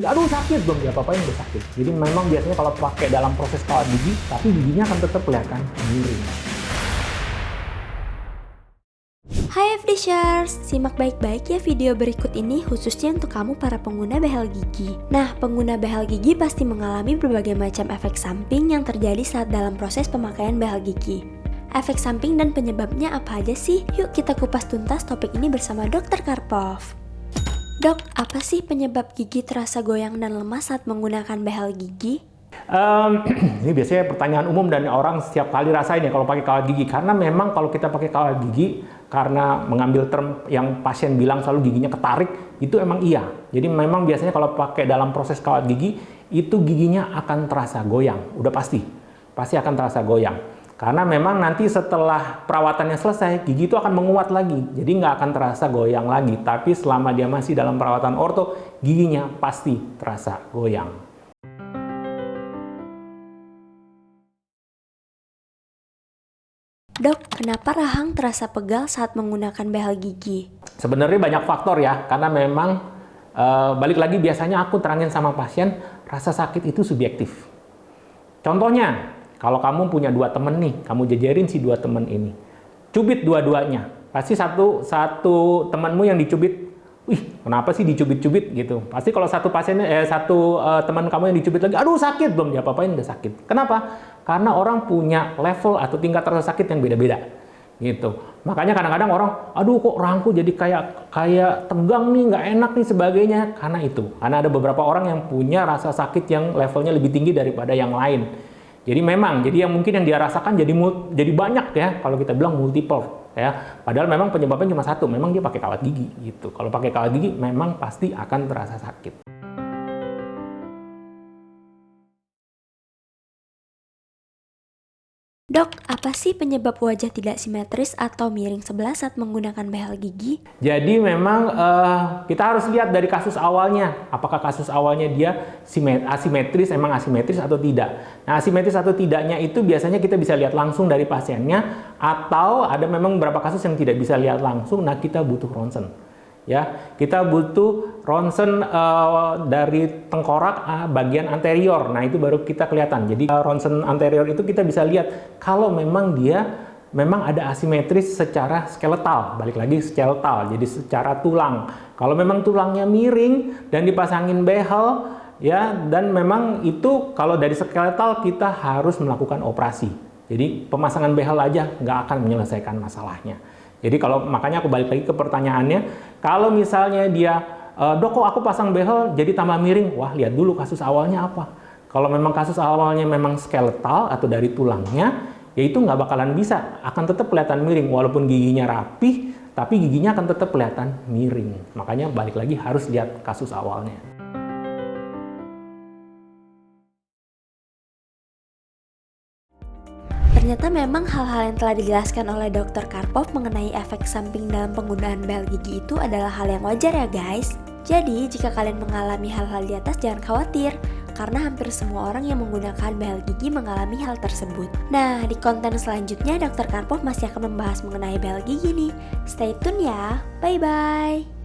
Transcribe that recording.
Aduh sakit, belum diapa-apain udah sakit. Jadi memang biasanya kalau pakai dalam proses kawat gigi, tapi giginya akan tetap kelihatan miring. Hai FDShares, simak baik-baik ya video berikut ini khususnya untuk kamu para pengguna behel gigi. Nah, pengguna behel gigi pasti mengalami berbagai macam efek samping yang terjadi saat dalam proses pemakaian behel gigi. Efek samping dan penyebabnya apa aja sih? Yuk kita kupas tuntas topik ini bersama Dr. Karpov. Dok, apa sih penyebab gigi terasa goyang dan lemas saat menggunakan behel gigi? Ini biasanya pertanyaan umum dan orang setiap kali rasain ya kalau pakai kawat gigi. Karena memang kalau kita pakai kawat gigi, karena mengambil term yang pasien bilang selalu giginya ketarik, itu emang iya. Jadi memang biasanya kalau pakai dalam proses kawat gigi, itu giginya akan terasa goyang. Udah pasti akan terasa goyang. Karena memang nanti setelah perawatannya selesai, gigi itu akan menguat lagi. Jadi nggak akan terasa goyang lagi. Tapi selama dia masih dalam perawatan orto, giginya pasti terasa goyang. Dok, kenapa rahang terasa pegal saat menggunakan behel gigi? Sebenarnya banyak faktor ya, karena memang balik lagi biasanya aku terangin sama pasien, rasa sakit itu subjektif. Contohnya, kalau kamu punya dua temen nih, kamu jajarin si dua temen ini, cubit dua-duanya, pasti satu temanmu yang dicubit, wih kenapa sih dicubit-cubit gitu. Pasti kalau satu teman kamu yang dicubit lagi, aduh sakit, belum diapa-apain udah sakit. Kenapa? Karena orang punya level atau tingkat rasa sakit yang beda-beda gitu. Makanya kadang-kadang orang, aduh kok rahangku jadi kayak tegang nih, nggak enak nih sebagainya. Karena ada beberapa orang yang punya rasa sakit yang levelnya lebih tinggi daripada yang lain. Jadi memang, yang mungkin yang dia rasakan jadi banyak ya, kalau kita bilang multiple ya. Padahal memang penyebabnya cuma satu, memang dia pakai kawat gigi gitu. Kalau pakai kawat gigi memang pasti akan terasa sakit. Dok, apa sih penyebab wajah tidak simetris atau miring sebelah saat menggunakan behel gigi? Jadi memang kita harus lihat dari kasus awalnya. Apakah kasus awalnya dia asimetris atau tidak. Nah, asimetris atau tidaknya itu biasanya kita bisa lihat langsung dari pasiennya. Atau ada memang beberapa kasus yang tidak bisa lihat langsung, nah kita butuh ronsen. Ya, kita butuh ronsen dari tengkorak bagian anterior. Nah, itu baru kita kelihatan. Jadi ronsen anterior itu kita bisa lihat kalau memang dia ada asimetris secara skeletal. Balik lagi skeletal, jadi secara tulang. Kalau memang tulangnya miring dan dipasangin behel ya, dan memang itu kalau dari skeletal kita harus melakukan operasi. Jadi pemasangan behel aja nggak akan menyelesaikan masalahnya. Jadi makanya aku balik lagi ke pertanyaannya, kalau misalnya dia, dok kok aku pasang behel jadi tambah miring, wah lihat dulu kasus awalnya apa. Kalau memang kasus awalnya memang skeletal atau dari tulangnya, ya itu nggak bakalan bisa, akan tetap kelihatan miring, walaupun giginya rapih, tapi giginya akan tetap kelihatan miring. Makanya balik lagi harus lihat kasus awalnya. Ternyata memang hal-hal yang telah dijelaskan oleh Dr. Karpov mengenai efek samping dalam penggunaan behel gigi itu adalah hal yang wajar ya guys. Jadi jika kalian mengalami hal-hal di atas jangan khawatir, karena hampir semua orang yang menggunakan behel gigi mengalami hal tersebut. Nah, di konten selanjutnya Dr. Karpov masih akan membahas mengenai behel gigi nih. Stay tune ya, bye-bye!